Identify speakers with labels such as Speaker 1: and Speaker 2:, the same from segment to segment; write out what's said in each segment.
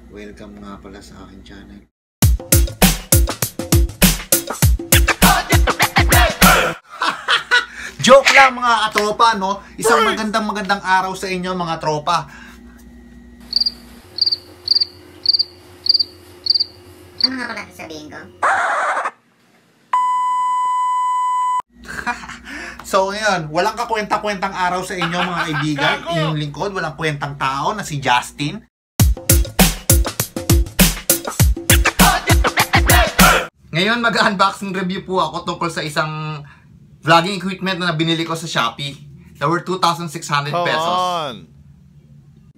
Speaker 1: Welcome nga pala sa aking channel. Joke lang mga katropa, no? Isang magandang araw sa inyo mga tropa.
Speaker 2: Ano nga pala sasabihin ko?
Speaker 1: So ngayon, walang kakwenta-kwentang araw sa inyo mga kaibigan. Inyong lingkod, walang kwentang tao na si Justin. Ngayon mag-unboxing review po ako tungkol sa isang vlogging equipment na binili ko sa Shopee. That were 2,600 pesos.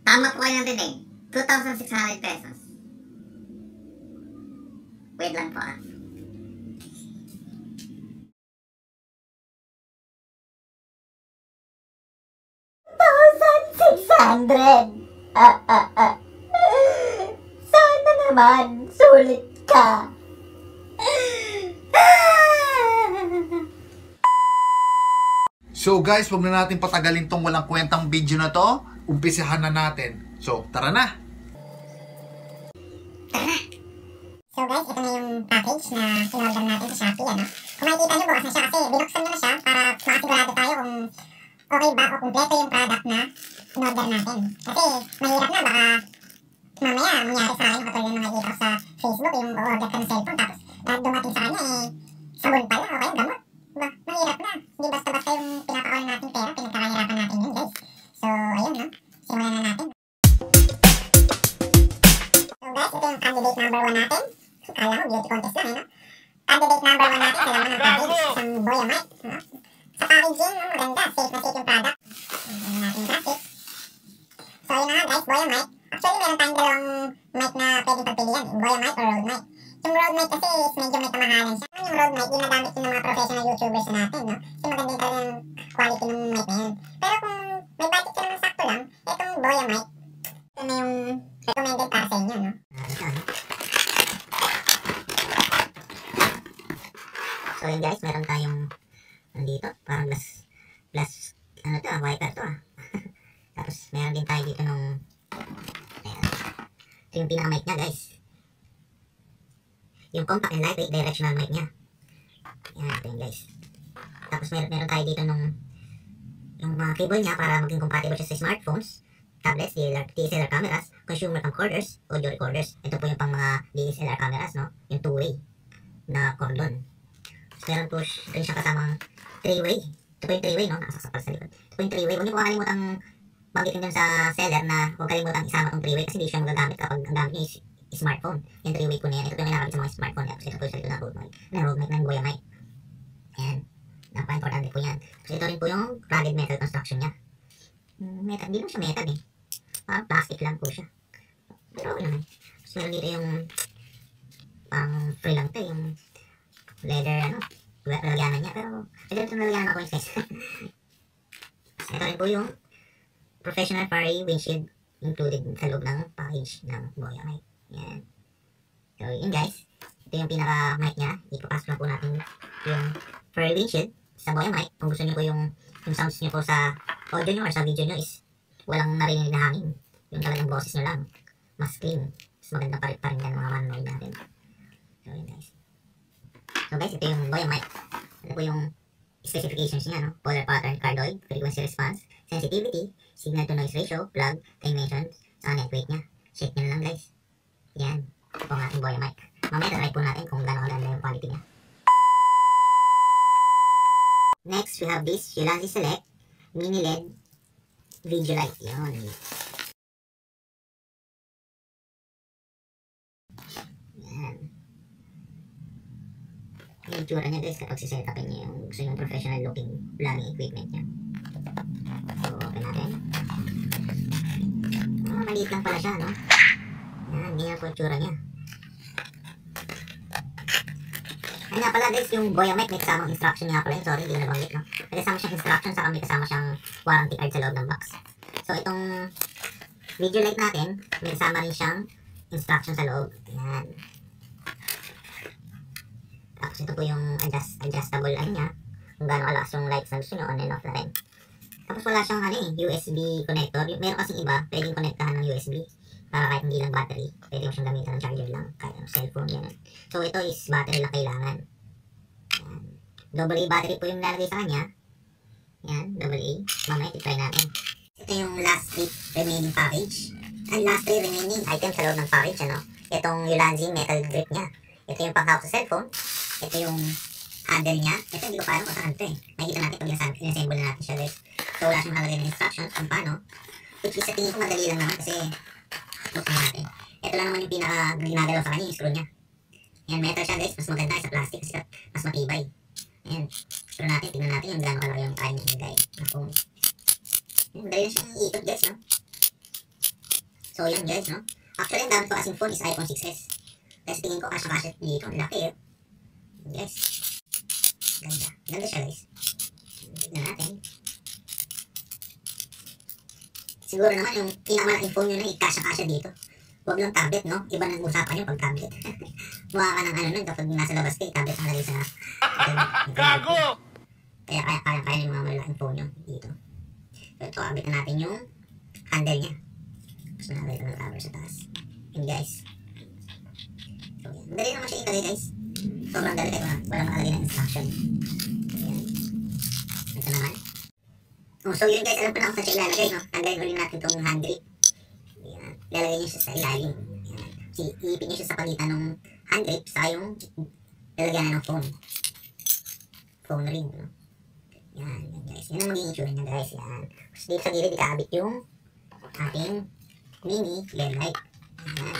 Speaker 2: Tama po kayo ng dinig. 2,600 pesos. Wait lang po ah.
Speaker 3: Sana naman, sulit ka.
Speaker 1: So guys, wag na natin patagalin tong walang kwentang video na to. Umpisahan na natin. So, tara na!
Speaker 3: So guys, ito na yung package na in-order natin sa Shopee, ano? Kung makikita nyo, bukas na siya kasi binuksan nyo na siya para makasigurado tayo kung okay ba o kumpleto yung product na in-order natin. Kasi mahirap na, baka mamaya mangyari sa akin katulad yung nakikita ko sa Facebook, yung order ka ng cellphone tapos lahat dumating sa kanya sabon pala o kaya gamot. Diba? Mahirap na. Hindi basta-basta yung pinaka-all natin pera, pinagkakahirapan natin yun guys. So ayun no, simulan na natin. So guys, ito yung candidate number 1 natin. Kala mo beauty contest lang no? Candidate number 1 natin sa laman ng package, isang Boyamite, no? Sa packaging, no? Maganda, safe na safe yung product. Hindi natin plastic. So yun na nga guys, Boyamite. Actually meron tayong dalawang mic na pwedeng pagpilian, Boyamite or Rode mic. Yung Rode mic kasi is medyo may kamahalan siya. Yung Rode mic, ginagamit yung mga professional YouTubers na natin, no? Kasi maganda yung talagang quality ng mic na yun. Pero kung may budget ka naman sakto lang, itong Boyamite, ito na yung recommended para sa inyo, no?
Speaker 2: So yun guys, meron tayong nandito, parang glass, ano to ah, wiper to ah. Tapos meron din tayo dito nung, ayan, ito yung pinaka-mic niya guys. Yung compact and lightweight directional mic niya. Ayan, ito yun guys. Tapos meron tayo dito nung yung mga cable niya para maging compatible siya sa smartphones, tablets, DSLR cameras, consumer camcorders, audio recorders. Ito po yung pang mga DSLR cameras, no? Yung two-way na cordon. Meron po rin siya kasamang 3-way. Ito po yung 3-way, no? Nakasasapal sa likod. Ito po yung 3-way. Huwag niyo po kalimutang banggitin dun sa seller na huwag kalimutang isama itong 3-way kasi hindi siya magagamit kapag ang gamit niyo is smartphone. Yung 3-way po na yan. Ito po yung ginagamit sa mga smartphone. Tapos ito po yung sa likod ng Rode mic. Rode mic ng Boyamite. Ayan. Napaka-importante po yan. Tapos ito rin po yung rugged metal construction niya. Metal. Hindi lang siya metal eh. Parang plastic lang po siya. Pero okay naman. Tapos meron dito yung pang free lang to. Yung leather ano, lalagyanan niya, pero pwede ito nalagyanan ako yung size. Ito rin po yung professional furry windshield included sa loob ng package ng Boyamite. Yan. So yun guys, ito yung pinaka mic niya. Ipapasok lang po natin yung furry windshield sa Boyamite. Kung gusto niyo po yung sounds niyo po sa audio niyo or sa video niyo is walang narinig na hangin, yung talagang boses niyo lang mas clean, mas maganda pa rin yan mga manonood natin. So yun guys. So guys, ito yung Boyamite. Ito po yung specifications niya, no? Polar pattern, cardioid, frequency response, sensitivity, signal to noise ratio, plug, dimensions, sa net weight niya. Check nyo lang guys. Yan. Ito po ang ating Boyamite. Mamaya try po natin kung gano'ng ganda yung quality niya. Next, we have this Ulanzi Select Mini LED Video Light. Yun. Yan. Yung tsura niya guys kapag sisetupin niya yung gusto yung professional looking vlogging equipment niya. So, open natin. Maliit lang pala siya, no? Yan, ganyan po yung tsura niya. Ay nga pala guys, yung Boyamite may kasamang instruction niya pala yun. Sorry, hindi ko nabanggit, no? May kasama siyang instruction, saka may kasama siyang warranty card sa loob ng box. So, itong video light natin, may kasama rin siyang instruction sa loob. Yan. Tapos ito po yung adjustable ano niya, kung gaano kalakas yung lights na gusto nyo, on and off na rin. Tapos wala siyang USB connector. Meron kasing iba, pwedeng connectahan ng USB. Para kahit hindi lang battery, pwede mo siyang gamitan ng charger lang, kahit ng cellphone, yan. So ito is battery lang kailangan. Yan. AA battery po yung lalagay sa kanya. Yan, AA. Mamaya titry natin. Ito yung last 3 remaining package. Ang last 3 remaining items sa loob ng package, ano? Itong Ulanzi metal grip niya. Ito yung pang-hawak sa cellphone. Ito yung handle niya. Ito hindi ko pa alam kung saan ito eh. Makikita natin pag inassemble na natin siya, guys. So wala siyang halagay ng instructions kung paano. Which is sa tingin ko madali lang naman kasi buksan natin. Ito lang naman yung pinaka-ginagalaw sa kanya, yung screw niya. Yan, metal siya, guys. Mas maganda sa plastic kasi mas matibay. Ayan. Screw natin, tingnan natin yung gano'ng kalaki yung kaya niya ilagay na phone. Yan, madali na siyang iikot, guys, no? So yun, guys, no? Actually, ang gamit ko kasing phone is iPhone 6s. Kasi tingin ko kasya-kasya dito. Ang laki, eh. Yes. Ganda. Ganda siya, guys. Tignan natin. Siguro naman yung pinakamalaking phone nyo na ikasya-kasya dito. Huwag lang tablet, no? Iba nang usapan nyo pag tablet. Mukha ka ng ano nun kapag nasa labas kayo, tablet ang lagi sa... Gago! Kaya kaya yung mga malaking phone nyo dito. So ito, abitan natin yung handle niya. Tapos nalagay ng rubber sa taas. Yun, guys. So yan. Dali naman siya ikagay, guys. Sobrang dali kayo. Walang makalagay ng instruction. Ayan. Ito naman. Oh, so yun, guys. Alam ko na kung saan siya ilalagay, no? Tanggalin ulit natin itong hand grip. Ayan. Ilalagay niyo siya sa ilalim. Ayan. Iipin niyo siya sa pagitan ng hand grip sa yung lalagyan na ng phone. Phone ring, no? Yan, yan, guys. Yan ang magiging itsura niya, guys. Yan. Tapos dito sa gilid, ikakabit yung ating mini LED light. Ayan.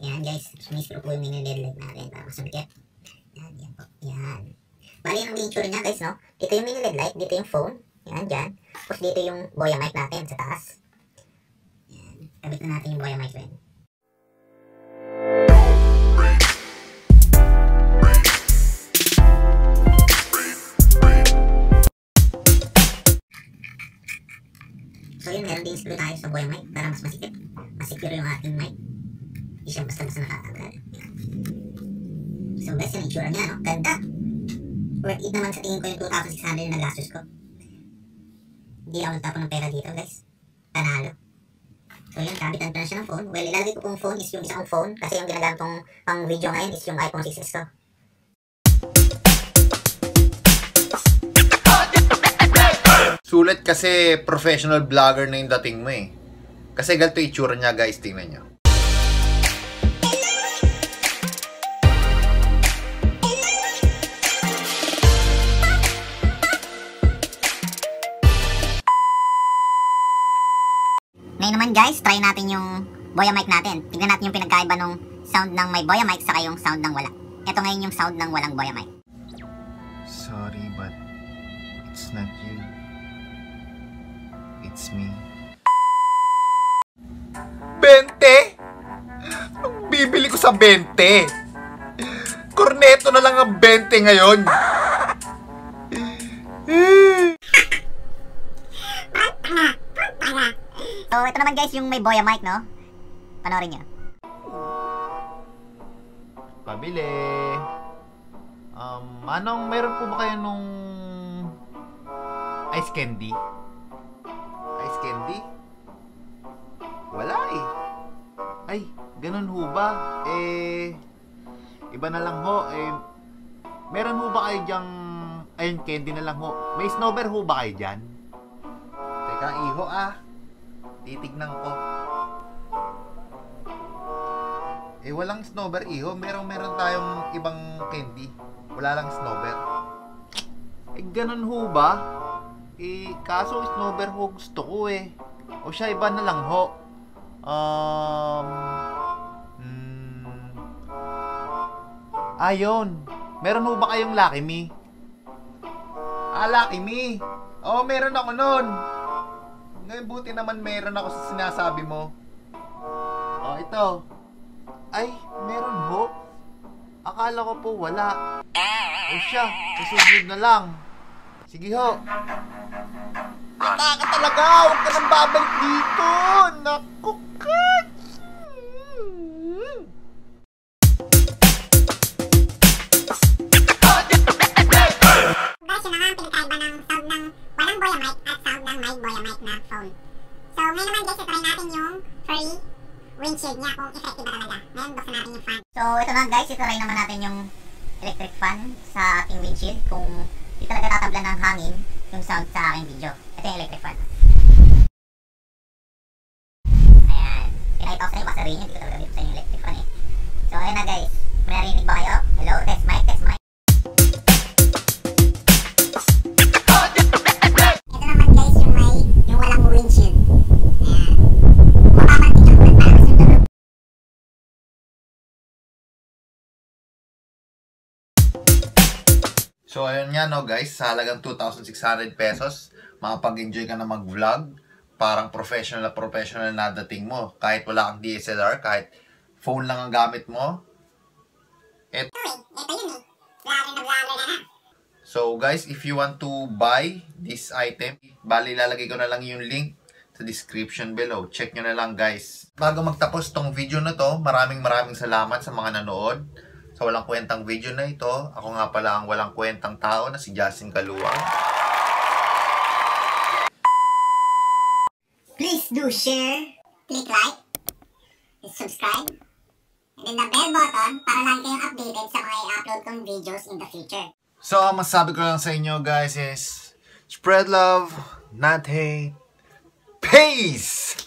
Speaker 2: Yan, guys. Sumiscrew po yung mini LED light natin para masumikip. Yan, yan po. Yan. Bali, yan ang magiging itsura niya, guys, no? Dito yung mini LED light, dito yung phone. Yan, dyan. Tapos dito yung Boya mic natin sa taas. Yan. Kabit na natin yung Boya mic rin. So yun, meron din screw tayo sa Boya mic para mas masikip. Mas secure yung ating mic. Hindi siya basta-basta nakatanggal. So guys, yan ang itsura niya, no? Ganda! Worth it naman sa tingin ko yung 2,600 na gastos ko. Hindi ako nagtapon ng pera dito, guys. Panalo. So yun, kabitan ko na siya ng phone. Well, ilalagay ko pong phone is yung isa kong phone kasi yung ginagamit kong pang video ngayon is yung iPhone 6s ko.
Speaker 1: Sulit kasi professional vlogger na yung dating mo eh. Kasi ganito yung itsura niya, guys. Tingnan niyo.
Speaker 2: Ngayon naman, guys, try natin yung Boya mic natin. Tignan natin yung pinagkaiba ng sound ng may Boya mic saka yung sound ng wala. Ito ngayon yung sound ng walang Boya mic.
Speaker 1: Sorry, but it's not you. It's me. 20? Bibili ko sa 20. Corneto na lang ang 20 ngayon.
Speaker 2: So, ito naman, guys, yung may Boya mic, no? Panoorin nyo.
Speaker 1: Pabili. Manong, meron po ba kayo nung ice candy? Ice candy? Wala eh. Ay, ganun ho ba? Iba na lang ho. Meron ho ba kayo dyang ayun, candy na lang ho? May snowber ho ba kayo dyan? Teka, iho titignan ko. Walang snowber, iho. Meron tayong ibang candy. Wala lang snowber. Ganun ho ba? Kaso snowber ho gusto ko eh. O siya, iba na lang ho. Ayun. Meron ho ba kayong Lucky Me? Lucky Me. Meron ako nun. Ngayon, buti naman meron ako sa sinasabi mo. Ito. Ay, meron ho. Akala ko po wala. O siya, susunod na lang. Sige ho. Baka ka talaga, huwag ka nang babalik dito. Naku ka.
Speaker 3: Guys, yun na nga ang pinagkaiba ng sound ng walang Boya mic at sound ng may Boya mic na phone. So, ngayon naman guys, temporary windshield niya kung effective ba talaga. Ngayon, buksan natin yung fan.
Speaker 2: So, ito na guys, itry naman natin yung electric fan sa ating windshield kung di talaga tatabla ng hangin yung sound sa aking video. Ito yung electric fan. Ayan. Pinakita ko sa inyo, basta rin yun. Hindi ko talaga dito sa inyo electric fan eh. So, ayan na guys. May narinig ba kayo? Hello? Test mic, test mic.
Speaker 3: Ito naman guys, yung walang windshield. Ayan. Mapapansin yung parang mas yung tunog.
Speaker 1: So, ayun nga no guys, sa halagang 2,600 pesos, makapag-enjoy ka na mag-vlog. Parang professional na dating mo. Kahit wala kang DSLR, kahit phone lang ang gamit mo.
Speaker 3: Ito yun eh. Vlogger na.
Speaker 1: So guys, if you want to buy this item, bali lalagay ko na lang yung link sa description below. Check nyo na lang guys. Bago magtapos tong video na to, maraming salamat sa mga nanood. Sa walang kwentang video na ito, ako nga pala ang walang kwentang tao na si Justin Kaluwang.
Speaker 2: Please do share.
Speaker 3: Click like, subscribe, and then the bell button para lagi kayong updated sa mga i-upload kong videos in the future.
Speaker 1: So, ang masasabi ko lang sa inyo guys is, spread love, not hate. Peace!